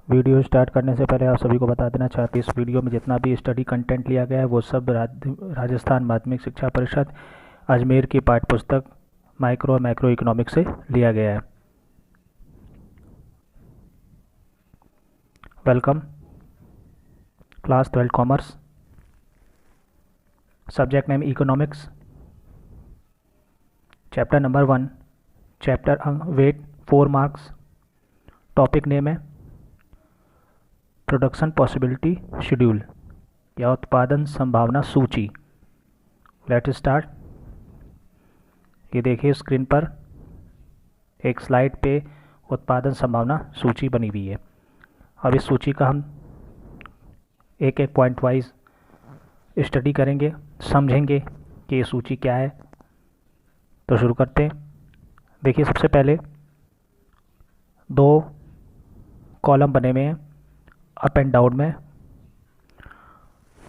Video start करने से पहले आप सभी को बता देना चाहते हैं इस वीडियो में जितना भी स्टडी कंटेंट लिया गया है वो सब राजस्थान माध्यमिक शिक्षा परिषद अजमेर की पाठ्य पुस्तक माइक्रो और मैक्रो इकोनॉमिक्स से लिया गया है। Welcome class 12 commerce, subject name economics, chapter number 1, chapter weight 4 marks, topic name है प्रोडक्शन पॉसिबिलिटी शेड्यूल या उत्पादन संभावना सूची। Let start. ये देखिए स्क्रीन पर एक स्लाइड पे उत्पादन संभावना सूची बनी हुई है। अब इस सूची का हम एक एक पॉइंट वाइज स्टडी करेंगे, समझेंगे कि ये सूची क्या है। तो शुरू करते हैं। देखिए सबसे पहले दो कॉलम बने हुए हैं अप एंड डाउन में,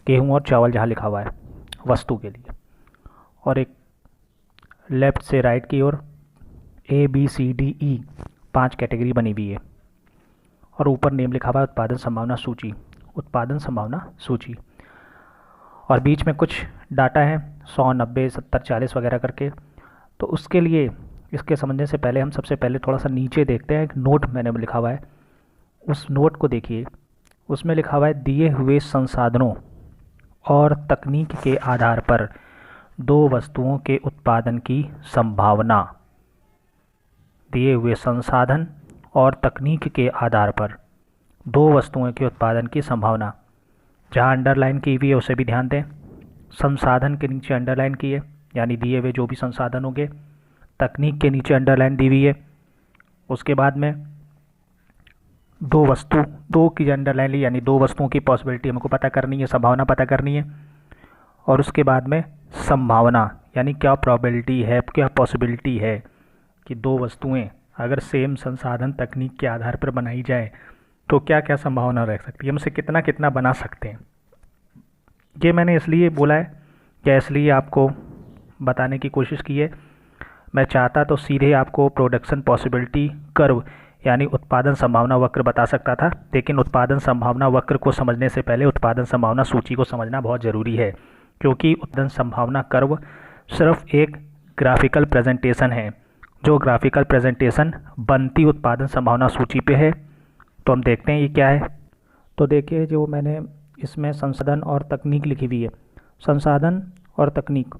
गेहूँ और चावल जहाँ लिखा हुआ है वस्तु के लिए, और एक लेफ़्ट से राइट की ओर ABCDE 5 कैटेगरी बनी हुई है और ऊपर नेम लिखा हुआ है उत्पादन संभावना सूची, उत्पादन संभावना सूची। और बीच में कुछ डाटा है 100, 90, 70, 40 वगैरह करके। तो उसके लिए इसके समझने से पहले हम सबसे पहले थोड़ा सा नीचे देखते हैं। एक नोट मैंने लिखा हुआ है, उस नोट को देखिए। उसमें लिखा हुआ है दिए हुए संसाधनों और तकनीक के आधार पर दो वस्तुओं के उत्पादन की संभावना। दिए हुए संसाधन और तकनीक के आधार पर दो वस्तुओं के उत्पादन की संभावना। जहाँ अंडरलाइन की हुई है उसे भी ध्यान दें। संसाधन के नीचे अंडरलाइन की है, यानी दिए हुए जो भी संसाधन होंगे। तकनीक के नीचे अंडरलाइन दी हुई है। उसके बाद में दो की अंडरलाइन ली, यानी दो वस्तुओं की पॉसिबिलिटी हमको पता करनी है, संभावना पता करनी है। और उसके बाद में संभावना, यानी क्या प्रोबेबिलिटी है, क्या पॉसिबिलिटी है कि दो वस्तुएं अगर सेम संसाधन तकनीक के आधार पर बनाई जाए तो क्या क्या संभावना रह सकती है, हम उसे कितना कितना बना सकते हैं। ये मैंने इसलिए बोला है या इसलिए आपको बताने की कोशिश की है। मैं चाहता तो सीधे आपको प्रोडक्शन पॉसिबिलिटी कर्व यानी उत्पादन संभावना वक्र बता सकता था, लेकिन उत्पादन संभावना वक्र को समझने से पहले उत्पादन संभावना सूची को समझना बहुत ज़रूरी है, क्योंकि उत्पादन संभावना कर्व सिर्फ एक ग्राफिकल प्रेजेंटेशन है। जो ग्राफिकल प्रेजेंटेशन बनती उत्पादन संभावना सूची पे है। तो हम देखते हैं ये क्या है। तो देखिए जो मैंने इसमें संसाधन और तकनीक लिखी हुई है, संसाधन और तकनीक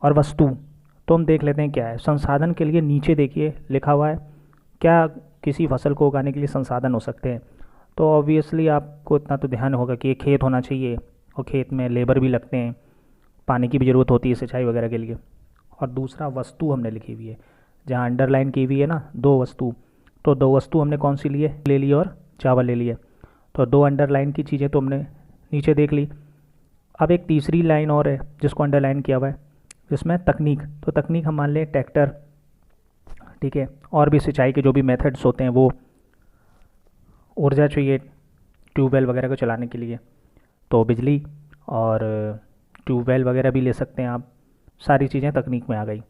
और वस्तु। तो हम देख लेते हैं क्या है। संसाधन के लिए नीचे देखिए लिखा हुआ है क्या किसी फसल को उगाने के लिए संसाधन हो सकते हैं। तो ऑब्वियसली आपको इतना तो ध्यान होगा कि एक खेत होना चाहिए और खेत में लेबर भी लगते हैं, पानी की भी ज़रूरत होती है सिंचाई वगैरह के लिए। और दूसरा वस्तु हमने लिखी हुई है, जहाँ अंडरलाइन की हुई है ना दो वस्तु। तो दो वस्तु हमने कौन सी ले ली और चावल ले लिए। तो दो अंडरलाइन की चीज़ें तो हमने नीचे देख ली। अब एक तीसरी लाइन और है जिसको अंडरलाइन किया हुआ है, जिसमें तकनीक। तो तकनीक हम मान लें ट्रैक्टर, ठीक है, और भी सिंचाई के जो भी मेथड्स होते हैं, वो ऊर्जा चाहिए ट्यूबवेल वगैरह को चलाने के लिए, तो बिजली और ट्यूबवेल वगैरह भी ले सकते हैं आप। सारी चीज़ें तकनीक में आ गई।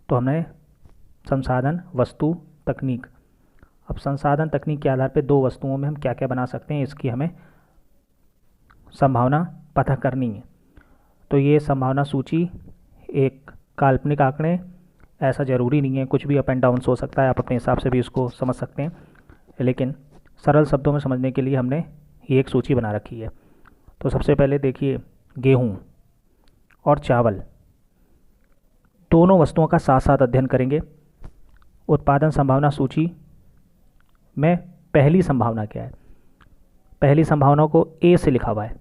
तो हमने संसाधन, वस्तु, तकनीक। अब संसाधन तकनीक के आधार पे दो वस्तुओं में हम क्या क्या बना सकते हैं, इसकी हमें संभावना पता करनी है। तो ये संभावना सूची एक काल्पनिक आंकड़े, ऐसा ज़रूरी नहीं है, कुछ भी अप एंड डाउन हो सकता है, आप अपने हिसाब से भी इसको समझ सकते हैं, लेकिन सरल शब्दों में समझने के लिए हमने ये एक सूची बना रखी है। तो सबसे पहले देखिए गेहूँ और चावल दोनों वस्तुओं का साथ साथ अध्ययन करेंगे। उत्पादन संभावना सूची में पहली संभावना क्या है। पहली संभावना को ए से लिखा हुआ है,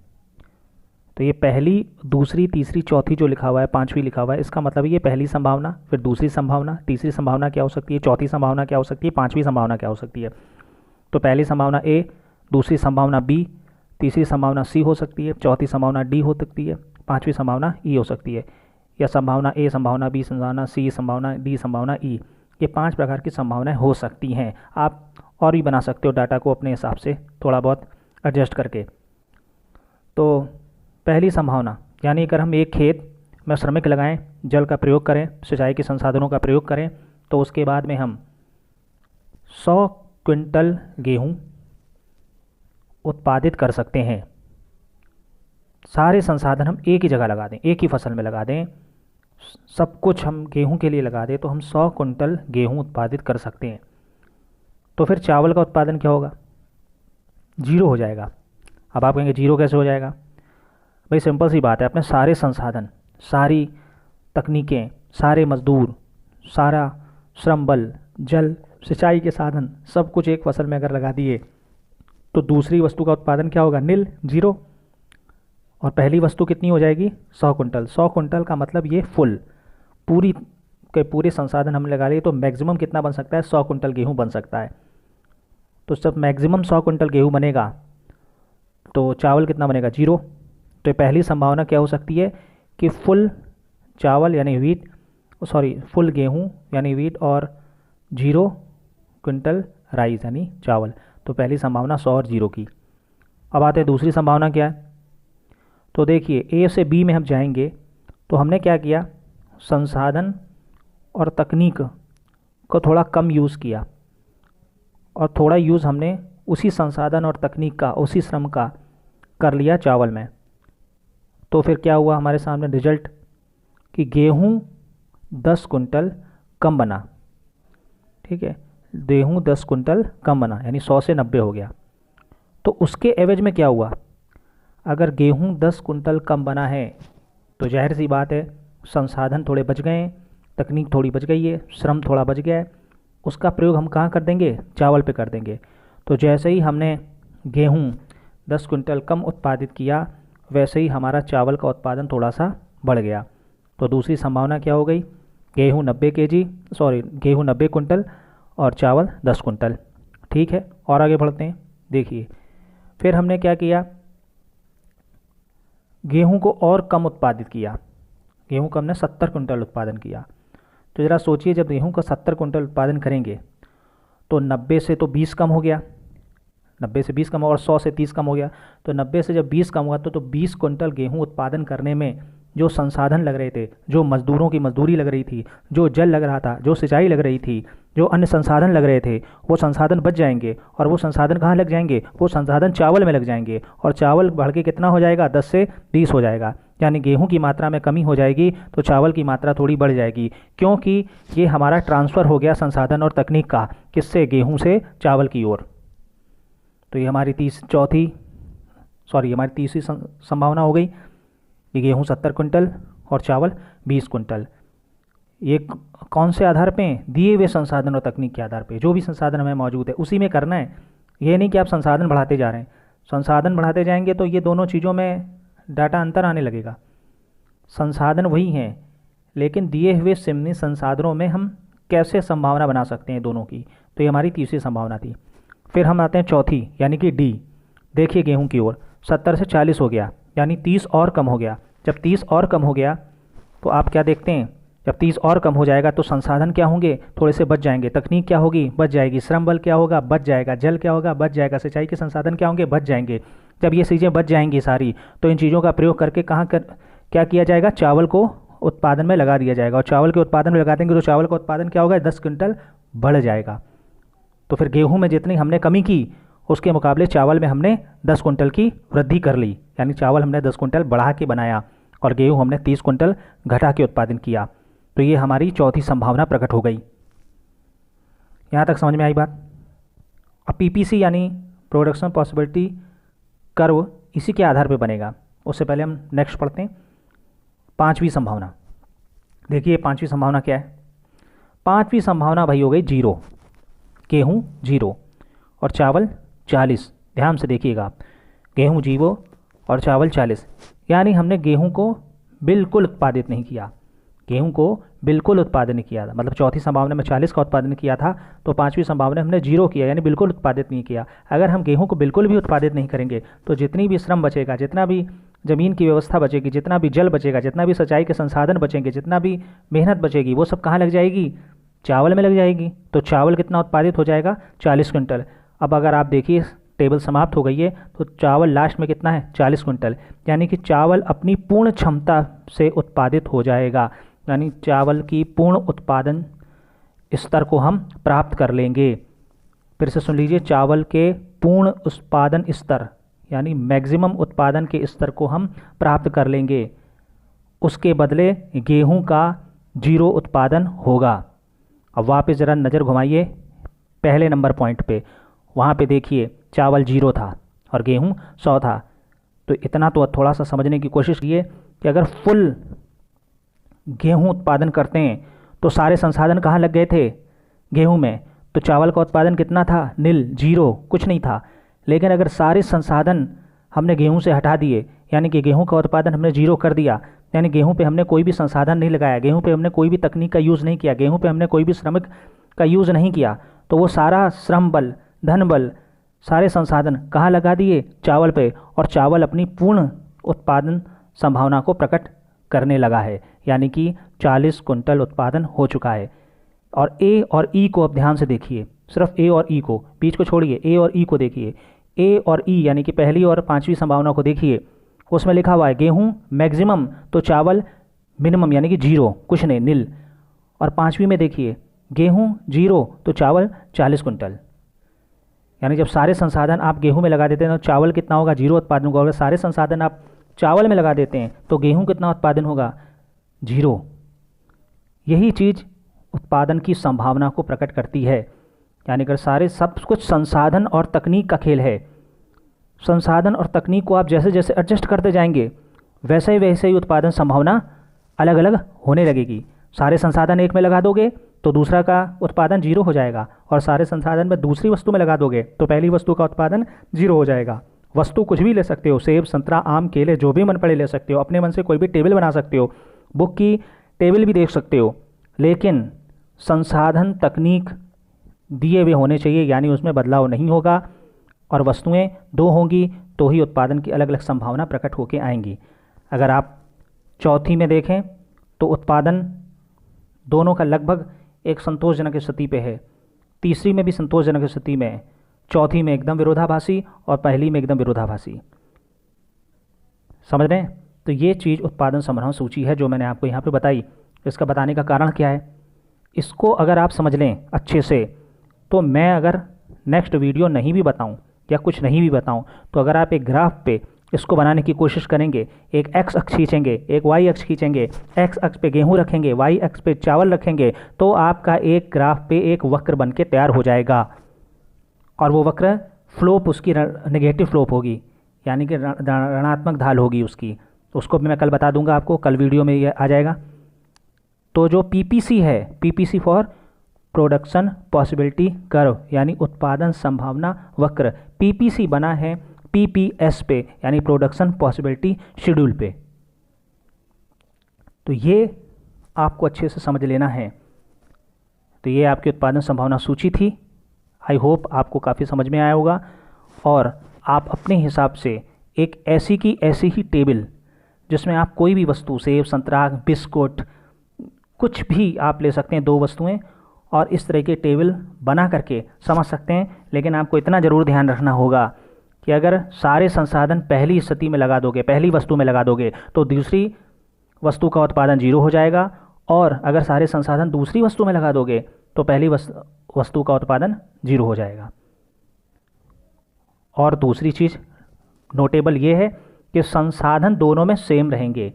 तो ये पहली, दूसरी, तीसरी, चौथी जो लिखा हुआ है, पांचवी लिखा हुआ है, इसका मतलब ये पहली संभावना, फिर दूसरी संभावना, तीसरी संभावना क्या हो सकती है, चौथी संभावना क्या हो सकती है, पांचवी संभावना क्या हो सकती है। तो पहली संभावना ए, दूसरी संभावना बी, तीसरी संभावना सी हो सकती है, चौथी संभावना डी हो सकती है, पांचवी संभावना ई हो सकती है। या संभावना ए, संभावना बी, संभावना सी, संभावना डी, संभावना ई, ये 5 प्रकार की संभावनाएं हो सकती हैं। आप और भी बना सकते हो डाटा को अपने हिसाब से थोड़ा बहुत एडजस्ट करके। तो पहली संभावना, यानी अगर हम एक खेत में श्रमिक लगाएं, जल का प्रयोग करें, सिंचाई के संसाधनों का प्रयोग करें, तो उसके बाद में हम 100 क्विंटल गेहूँ उत्पादित कर सकते हैं। सारे संसाधन हम एक ही जगह लगा दें, एक ही फसल में लगा दें, सब कुछ हम गेहूं के लिए लगा दें, तो हम 100 कुंटल गेहूं उत्पादित कर सकते हैं। तो फिर चावल का उत्पादन क्या होगा? जीरो हो जाएगा। अब आप कहेंगे जीरो कैसे हो जाएगा? भाई सिंपल सी बात है, अपने सारे संसाधन, सारी तकनीकें, सारे मजदूर, सारा श्रम बल, जल, सिंचाई के साधन, सब कुछ एक फसल में अगर लगा दिए तो दूसरी वस्तु का उत्पादन क्या होगा? नील, जीरो। और पहली वस्तु कितनी हो जाएगी? 100 कुंटल। 100 कुंटल का मतलब ये फुल, पूरी के पूरे संसाधन हमने लगा लिए, तो मैक्सिमम कितना बन सकता है? 100 कुंटल गेहूँ बन सकता है। तो जब मैक्सिमम 100 कुंटल गेहूँ बनेगा तो चावल कितना बनेगा? जीरो। तो पहली संभावना क्या हो सकती है कि फुल चावल यानी वीट, फुल गेहूँ यानी वीट और 0 कुंटल राइस यानी चावल। तो पहली संभावना 100 और 0 की। अब आते हैं दूसरी संभावना क्या है। तो देखिए ए से बी में हम जाएंगे, तो हमने क्या किया? संसाधन और तकनीक को थोड़ा कम यूज़ किया और थोड़ा यूज़ हमने उसी संसाधन और तकनीक का, उसी श्रम का कर लिया चावल में। तो फिर क्या हुआ हमारे सामने रिजल्ट कि गेहूँ 10 कुंटल कम बना। ठीक है, गेहूँ 10 कुंटल कम बना, यानी 100 से 90 हो गया। तो उसके एवज में क्या हुआ? अगर गेहूँ 10 कुंटल कम बना है तो जाहिर सी बात है संसाधन थोड़े बच गए हैं, तकनीक थोड़ी बच गई है, श्रम थोड़ा बच गया है, उसका प्रयोग हम कहाँ कर देंगे? चावल पे कर देंगे। तो जैसे ही हमने गेहूँ 10 कुंटल कम उत्पादित किया, वैसे ही हमारा चावल का उत्पादन थोड़ा सा बढ़ गया। तो दूसरी संभावना क्या हो गई? गेहूँ 90 कुंटल और चावल 10 कुंटल। ठीक है, और आगे बढ़ते हैं। देखिए फिर हमने क्या किया? गेहूं को और कम उत्पादित किया। गेहूं का हमने 70 कुंटल उत्पादन किया। तो ज़रा सोचिए, जब गेहूं का 70 कुंटल उत्पादन करेंगे तो 90 से तो 20 कम हो गया, 90 से 20 कम और 100 से 30 कम हो गया। तो 90 से जब 20 कम हुआ तो 20 कुंटल गेहूं उत्पादन करने में जो संसाधन लग रहे थे, जो मजदूरों की मजदूरी लग रही थी, जो जल लग रहा था, जो सिंचाई लग रही थी, जो अन्य संसाधन लग रहे थे, वो संसाधन बच जाएंगे। और वो संसाधन कहाँ लग जाएंगे? वो संसाधन चावल में लग जाएंगे। और चावल बढ़ के कितना हो जाएगा? 10 से 20 हो जाएगा। यानी गेहूं की मात्रा में कमी हो जाएगी तो चावल की मात्रा थोड़ी बढ़ जाएगी, क्योंकि ये हमारा ट्रांसफ़र हो गया संसाधन और तकनीक का, किससे? गेहूँ से चावल की ओर। तो ये हमारी तीसरी संभावना हो गई कि गेहूँ 70 कुंटल और चावल 20 कुंटल। ये कौन से आधार पे? दिए हुए संसाधन और तकनीक के आधार पे। जो भी संसाधन हमें मौजूद है उसी में करना है। ये नहीं कि आप संसाधन बढ़ाते जा रहे हैं। संसाधन बढ़ाते जाएंगे तो ये दोनों चीज़ों में डाटा अंतर आने लगेगा। संसाधन वही हैं, लेकिन दिए हुए सीमित संसाधनों में हम कैसे संभावना बना सकते हैं दोनों की। तो ये हमारी तीसरी संभावना थी। फिर हम आते हैं चौथी, यानी कि डी। देखिए गेहूं की ओर 70 से 40 हो गया, यानी 30 और कम हो गया। जब 30 और कम हो गया तो आप क्या देखते हैं? जब 30 और कम हो जाएगा तो संसाधन क्या होंगे? थोड़े से बच जाएंगे। तकनीक क्या होगी? बच जाएगी। श्रम बल क्या होगा? बच जाएगा। जल क्या होगा? बच जाएगा। सिंचाई के संसाधन क्या होंगे? बच जाएंगे। जब ये चीज़ें बच जाएंगी सारी, तो इन चीज़ों का प्रयोग करके क्या किया जाएगा? चावल को उत्पादन में लगा दिया जाएगा। और चावल के उत्पादन में लगा देंगे तो चावल का उत्पादन क्या होगा? 10 कुंटल बढ़ जाएगा। तो फिर गेहूं में जितनी हमने कमी की उसके मुकाबले चावल में हमने 10 कुंटल की वृद्धि कर ली, यानी चावल हमने 10 कुंटल बढ़ा के बनाया और गेहूं हमने 30 कुंटल घटा के उत्पादन किया। तो ये हमारी चौथी संभावना प्रकट हो गई। यहाँ तक समझ में आई बात? अब पीपीसी यानी प्रोडक्शन पॉसिबिलिटी कर्व इसी के आधार पर बनेगा। उससे पहले हम नेक्स्ट पढ़ते हैं, पांचवी संभावना। देखिए पांचवी संभावना क्या है? पांचवी संभावना भाई हो गई 0। गेहूँ 0 और चावल 40। ध्यान से देखिएगा आप, गेहूँ 0 और चावल 40, यानी हमने गेहूँ को बिल्कुल उत्पादित नहीं किया। गेहूँ को बिल्कुल उत्पादन नहीं किया था। मतलब चौथी संभावना में 40 का उत्पादन किया था, तो पांचवी संभावना हमने 0 किया, यानी बिल्कुल उत्पादित नहीं किया। अगर हम गेहूँ को बिल्कुल भी उत्पादित नहीं करेंगे तो जितनी भी श्रम बचेगा, जितना भी ज़मीन की व्यवस्था बचेगी, जितना भी जल बचेगा, जितना भी सिंचाई के संसाधन बचेंगे, जितना भी मेहनत बचेगी, वो सब कहाँ लग जाएगी? चावल में लग जाएगी। तो चावल कितना उत्पादित हो जाएगा? 40 कुंटल। अब अगर आप देखिए टेबल समाप्त हो गई है तो चावल लास्ट में कितना है? 40 कुंटल। यानी कि चावल अपनी पूर्ण क्षमता से उत्पादित हो जाएगा, यानी चावल की पूर्ण उत्पादन स्तर को हम प्राप्त कर लेंगे। फिर से सुन लीजिए, चावल के पूर्ण उत्पादन स्तर यानी मैक्सिमम उत्पादन के स्तर को हम प्राप्त कर लेंगे, उसके बदले गेहूं का 0 उत्पादन होगा। अब वापस ज़रा नज़र घुमाइए पहले नंबर पॉइंट पे, वहाँ पे देखिए चावल 0 था और गेहूं 100 था। तो इतना तो थोड़ा सा समझने की कोशिश कीजिए कि अगर फुल गेहूं उत्पादन करते हैं तो सारे संसाधन कहाँ लग गए थे? गेहूं में। तो चावल का उत्पादन कितना था? नील, 0, कुछ नहीं था। लेकिन अगर सारे संसाधन हमने गेहूं से हटा दिए, यानी कि गेहूं का उत्पादन हमने 0 कर दिया, यानी गेहूं पे हमने कोई भी संसाधन नहीं लगाया, गेहूं पे हमने कोई भी तकनीक का यूज़ नहीं किया, गेहूं पे हमने कोई भी श्रमिक का यूज़ नहीं किया, तो वो सारा श्रम बल, धन बल, सारे संसाधन कहाँ लगा दिए? चावल पे। और चावल अपनी पूर्ण उत्पादन संभावना को प्रकट करने लगा है, यानी कि 40 कुंटल उत्पादन हो चुका है। और ए और ई को अब ध्यान से देखिए, सिर्फ ए और ई को, बीच को छोड़िए, ए और ई को देखिए। ए और ई यानी कि पहली और पांचवी संभावना को देखिए, उसमें लिखा हुआ है गेहूं मैक्सिमम तो चावल मिनिमम, यानी कि 0, कुछ नहीं, नील। और पांचवी में देखिए गेहूं 0 तो चावल 40 कुंटल। यानी जब सारे संसाधन आप गेहूं में लगा देते हैं तो चावल कितना होगा? 0 उत्पादन होगा। अगर सारे संसाधन आप चावल में लगा देते हैं तो गेहूं कितना उत्पादन होगा? 0। यही चीज़ उत्पादन की संभावना को प्रकट करती है। यानी अगर सारे सब कुछ संसाधन और तकनीक का खेल है, संसाधन और तकनीक को आप जैसे जैसे एडजस्ट करते जाएंगे वैसे ही उत्पादन संभावना अलग अलग होने लगेगी। सारे संसाधन एक में लगा दोगे तो दूसरा का उत्पादन 0 हो जाएगा, और सारे संसाधन में दूसरी वस्तु में लगा दोगे तो पहली वस्तु का उत्पादन 0 हो जाएगा। वस्तु कुछ भी ले सकते हो, सेब, संतरा, आम, केले, जो भी मन पड़े ले सकते हो, अपने मन से कोई भी टेबल बना सकते हो, बुक की टेबल भी देख सकते हो, लेकिन संसाधन तकनीक दिए हुए होने चाहिए, यानी उसमें बदलाव नहीं होगा, और वस्तुएं 2 होंगी तो ही उत्पादन की अलग अलग संभावना प्रकट होकर आएंगी। अगर आप चौथी में देखें तो उत्पादन दोनों का लगभग एक संतोषजनक स्थिति पे है, तीसरी में भी संतोषजनक स्थिति में है, चौथी में एकदम विरोधाभासी और पहली में एकदम विरोधाभासी। समझ रहे हैं? तो ये चीज़ उत्पादन संभावना सूची है जो मैंने आपको यहाँ पे बताई। इसका बताने का कारण क्या है, इसको अगर आप समझ लें अच्छे से तो मैं अगर नेक्स्ट वीडियो नहीं भी बताऊं या कुछ नहीं भी बताऊं, तो अगर आप एक ग्राफ पे इसको बनाने की कोशिश करेंगे, एक एक्स अक्ष खींचेंगे, एक वाई अक्ष खींचेंगे, एक्स अक्ष पे गेहूं रखेंगे, वाई अक्ष पे चावल रखेंगे, तो आपका एक ग्राफ पे एक वक्र बन के तैयार हो जाएगा। और वो वक्र फ्लोप उसकी नेगेटिव फ्लोप होगी, यानी कि ऋणात्मक ढाल होगी उसकी। उसको मैं कल बता दूंगा आपको, कल वीडियो में ये आ जाएगा। तो जो पीपीसी है, PPC for production possibility curve, यानी उत्पादन संभावना वक्र, पीपीसी बना है पीपीएस पे, यानी प्रोडक्शन पॉसिबिलिटी शेड्यूल पे। तो ये आपको अच्छे से समझ लेना है। तो ये आपकी उत्पादन संभावना सूची थी। आई होप आपको काफ़ी समझ में आया होगा, और आप अपने हिसाब से एक ऐसी की ऐसी ही टेबल जिसमें आप कोई भी वस्तु, सेब, संतरा, बिस्कुट, कुछ भी आप ले सकते हैं, 2 वस्तुएं, और इस तरह के टेबल बना करके समझ सकते हैं। लेकिन आपको इतना ज़रूर ध्यान रखना होगा कि अगर सारे संसाधन पहली स्थिति में लगा दोगे, पहली वस्तु में लगा दोगे, तो दूसरी वस्तु का उत्पादन 0 हो जाएगा, और अगर सारे संसाधन दूसरी वस्तु में लगा दोगे तो पहली वस्तु का उत्पादन 0 हो जाएगा। और दूसरी चीज़ नोटेबल ये है कि संसाधन दोनों में सेम रहेंगे।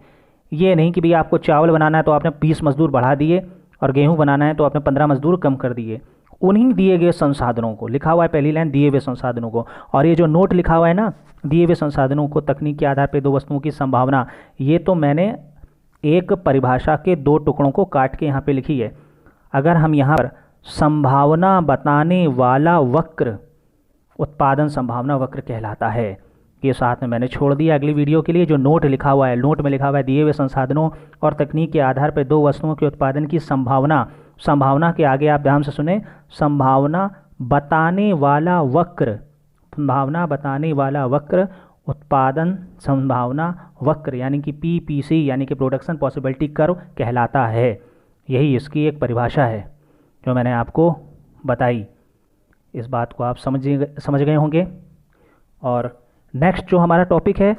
ये नहीं कि भैया आपको चावल बनाना है तो आपने 20 मजदूर बढ़ा दिए, और गेहूं बनाना है तो आपने 15 मजदूर कम कर दिए। उन्हीं दिए गए संसाधनों को, लिखा हुआ है पहली लाइन, दिए हुए संसाधनों को, और ये जो नोट लिखा हुआ है ना, दिए हुए संसाधनों को तकनीक के आधार पर 2 वस्तुओं की संभावना, ये तो मैंने एक परिभाषा के 2 टुकड़ों को काट के यहाँ पे लिखी है। अगर हम यहाँ पर संभावना बताने वाला वक्र उत्पादन संभावना वक्र कहलाता है, ये साथ में मैंने छोड़ दिया अगली वीडियो के लिए। जो नोट लिखा हुआ है, नोट में लिखा हुआ है दिए हुए संसाधनों और तकनीक के आधार पर 2 वस्तुओं के उत्पादन की संभावना, संभावना के आगे आप ध्यान से सुने, संभावना बताने वाला वक्र, संभावना बताने वाला वक्र उत्पादन संभावना वक्र, यानी कि पीपीसी, यानी कि प्रोडक्शन पॉसिबिलिटी कर्व कहलाता है। यही इसकी एक परिभाषा है जो मैंने आपको बताई। इस बात को आप समझ गए होंगे। और नेक्स्ट जो हमारा टॉपिक है,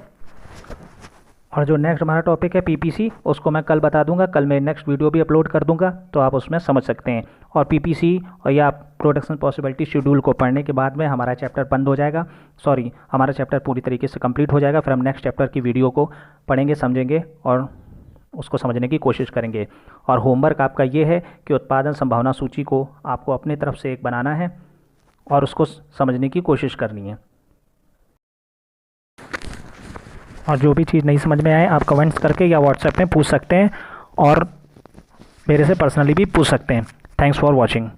और जो नेक्स्ट हमारा टॉपिक है पीपीसी, उसको मैं कल बता दूंगा, कल मैं नेक्स्ट वीडियो भी अपलोड कर दूंगा, तो आप उसमें समझ सकते हैं। और पीपीसी और या प्रोडक्शन पॉसिबिलिटी शेड्यूल को पढ़ने के बाद में हमारा चैप्टर बंद हो जाएगा, सॉरी हमारा चैप्टर पूरी तरीके से कंप्लीट हो जाएगा। फिर हम नेक्स्ट चैप्टर की वीडियो को पढ़ेंगे, समझेंगे और उसको समझने की कोशिश करेंगे। और होमवर्क आपका ये है कि उत्पादन संभावना सूची को आपको अपनी तरफ से एक बनाना है और उसको समझने की कोशिश करनी है। और जो भी चीज़ नहीं समझ में आए आप कमेंट्स करके या व्हाट्सएप में पूछ सकते हैं और मेरे से पर्सनली भी पूछ सकते हैं। Thanks for watching.